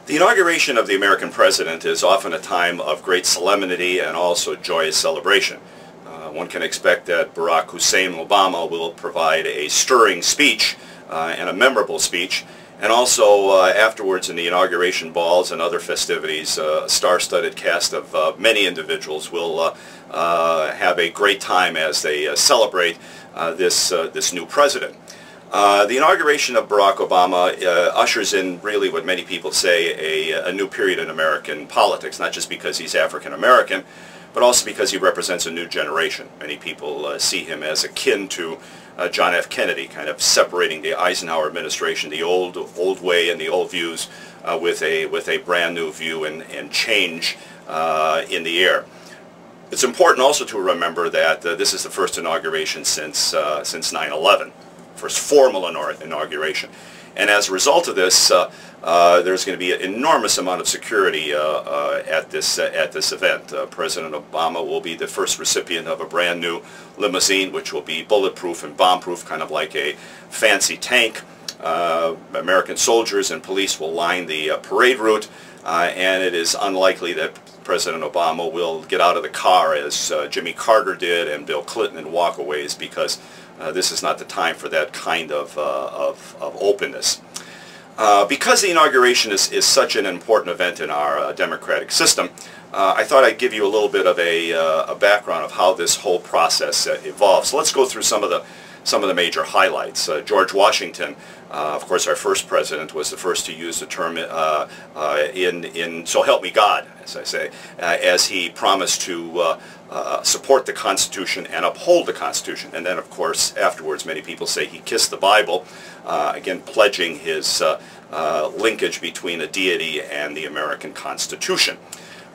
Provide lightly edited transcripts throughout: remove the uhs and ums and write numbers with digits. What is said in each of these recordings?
The inauguration of the American president is often a time of great solemnity and also joyous celebration. One can expect that Barack Hussein Obama will provide a stirring speech and a memorable speech, and also afterwards in the inauguration balls and other festivities, a star-studded cast of many individuals will have a great time as they celebrate this new president. The inauguration of Barack Obama ushers in really what many people say a new period in American politics, not just because he's African American, but also because he represents a new generation. Many people see him as akin to John F. Kennedy, kind of separating the Eisenhower administration, the old way and the old views, with a brand new view and change in the air. It's important also to remember that this is the first inauguration since 9/11. First formal inauguration, and as a result of this, there's going to be an enormous amount of security at this event. President Obama will be the first recipient of a brand new limousine, which will be bulletproof and bomb-proof, kind of like a fancy tank. American soldiers and police will line the parade route, and it is unlikely that President Obama will get out of the car as Jimmy Carter did and Bill Clinton in walkaways, because this is not the time for that kind of openness. Because the inauguration is such an important event in our democratic system, I thought I'd give you a little bit of a background of how this whole process evolves. So let's go through some of the major highlights. George Washington, of course, our first president, was the first to use the term in "So help me God," as I say, as he promised to support the Constitution and uphold the Constitution. And then, of course, afterwards, many people say he kissed the Bible, again pledging his linkage between a deity and the American Constitution.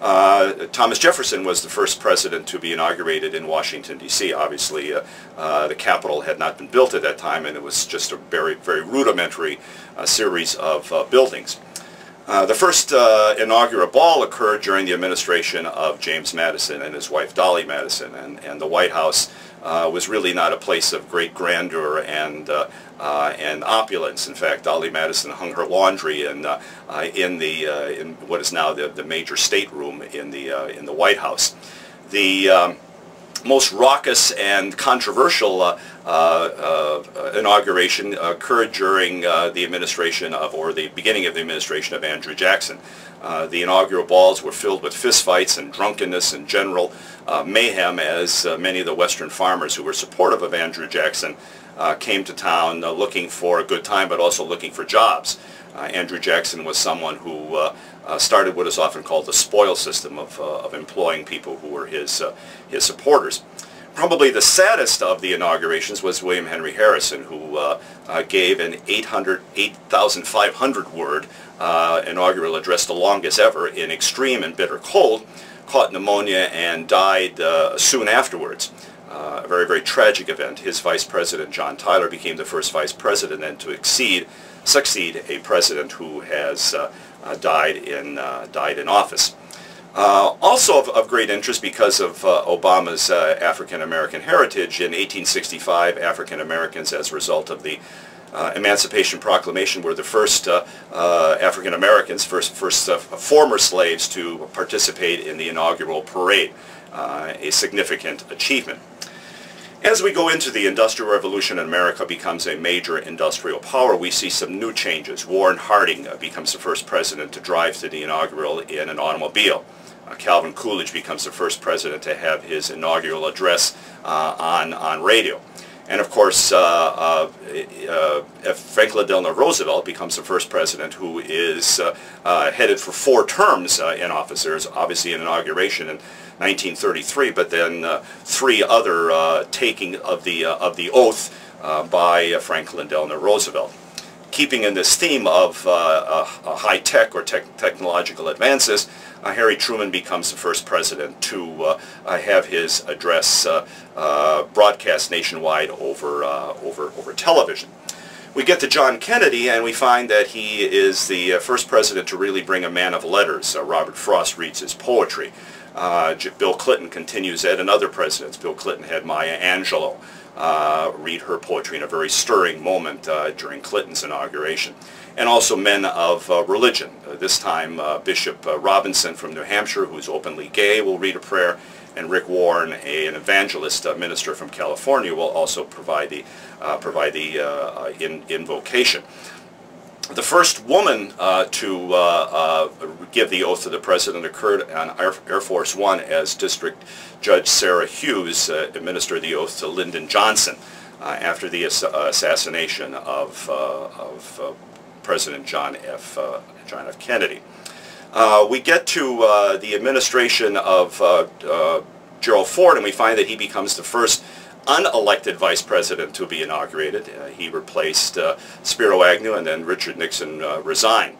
Thomas Jefferson was the first president to be inaugurated in Washington, D.C. Obviously, the Capitol had not been built at that time, and it was just a very, very rudimentary series of buildings. The first inaugural ball occurred during the administration of James Madison and his wife Dolly Madison, and the White House was really not a place of great grandeur and opulence. In fact, Dolly Madison hung her laundry in what is now the major stateroom in the White House. The most raucous and controversial inauguration occurred during the administration of, or the beginning of the administration of, Andrew Jackson. The inaugural balls were filled with fistfights and drunkenness and general mayhem, as many of the Western farmers who were supportive of Andrew Jackson came to town looking for a good time, but also looking for jobs. Andrew Jackson was someone who started what is often called the spoil system of employing people who were his supporters. Probably the saddest of the inaugurations was William Henry Harrison, who gave an 8,500 word inaugural address, the longest ever, in extreme and bitter cold, caught pneumonia and died soon afterwards. A very, very tragic event. His vice president, John Tyler, became the first vice president then to succeed a president who has died in office. Also of great interest, because of Obama's African-American heritage, in 1865 African-Americans, as a result of the Emancipation Proclamation, were the first African-Americans, first former slaves to participate in the inaugural parade, a significant achievement. As we go into the Industrial Revolution and America becomes a major industrial power, we see some new changes. Warren Harding becomes the first president to drive to the inaugural in an automobile. Calvin Coolidge becomes the first president to have his inaugural address on radio. And of course, Franklin Delano Roosevelt becomes the first president who is headed for 4 terms in office. There's obviously an inauguration in 1933, but then 3 other taking of the oath by Franklin Delano Roosevelt. Keeping in this theme of high-tech or technological advances, Harry Truman becomes the first president to have his address broadcast nationwide over television. We get to John Kennedy, and we find that he is the first president to really bring a man of letters. Robert Frost reads his poetry. Bill Clinton continues that, and other presidents. Bill Clinton had Maya Angelou. read her poetry in a very stirring moment during Clinton's inauguration. And also men of religion. This time Bishop Robinson from New Hampshire, who's openly gay, will read a prayer, and Rick Warren, an evangelist minister from California, will also provide the invocation. The first woman to give the oath to the President occurred on Air Force One as District Judge Sarah Hughes administered the oath to Lyndon Johnson after the assassination of President John F. Kennedy. We get to the administration of Gerald Ford, and we find that he becomes the first unelected vice president to be inaugurated. He replaced Spiro Agnew, and then Richard Nixon resigned.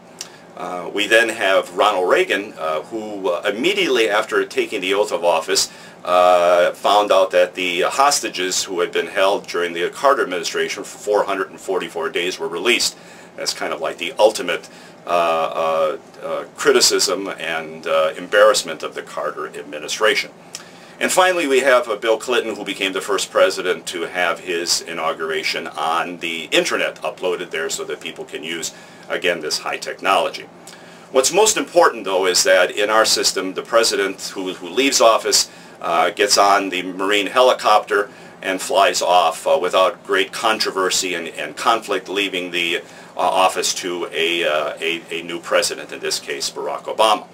We then have Ronald Reagan, who immediately after taking the oath of office found out that the hostages who had been held during the Carter administration for 444 days were released. That's kind of like the ultimate criticism and embarrassment of the Carter administration. And finally, we have Bill Clinton, who became the first president to have his inauguration on the internet uploaded there so that people can use, again, this high technology. What's most important, though, is that in our system, the president who leaves office gets on the Marine helicopter and flies off without great controversy and conflict, leaving the office to a new president, in this case Barack Obama.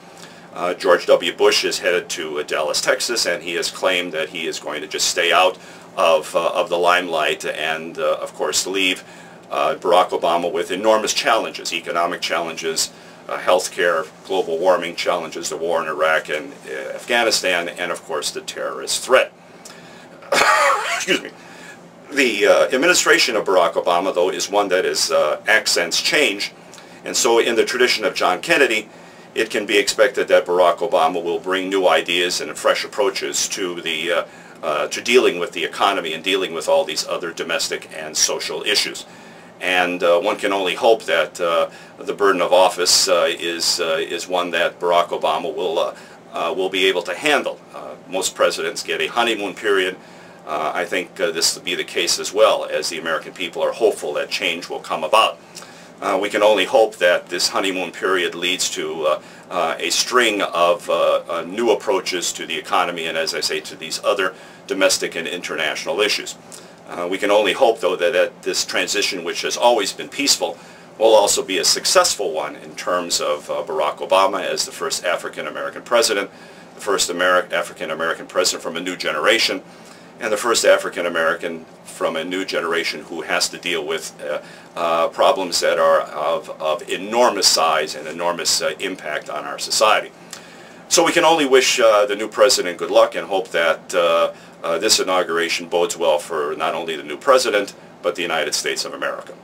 George W. Bush is headed to Dallas, Texas, and he has claimed that he is going to just stay out of the limelight and, of course, leave Barack Obama with enormous challenges, economic challenges, healthcare, global warming challenges, the war in Iraq and Afghanistan, and, of course, the terrorist threat. Excuse me. The administration of Barack Obama, though, is one that is accents change, and so in the tradition of John Kennedy, it can be expected that Barack Obama will bring new ideas and fresh approaches to dealing with the economy and dealing with all these other domestic and social issues. And one can only hope that the burden of office is one that Barack Obama will be able to handle. Most presidents get a honeymoon period. I think this will be the case as well, as the American people are hopeful that change will come about. We can only hope that this honeymoon period leads to a string of new approaches to the economy and, as I say, to these other domestic and international issues. We can only hope, though, that this transition, which has always been peaceful, will also be a successful one in terms of Barack Obama as the first African-American president, the first African-American president from a new generation, and the first African-American from a new generation who has to deal with problems that are of enormous size and enormous impact on our society. So we can only wish the new president good luck and hope that this inauguration bodes well for not only the new president, but the United States of America.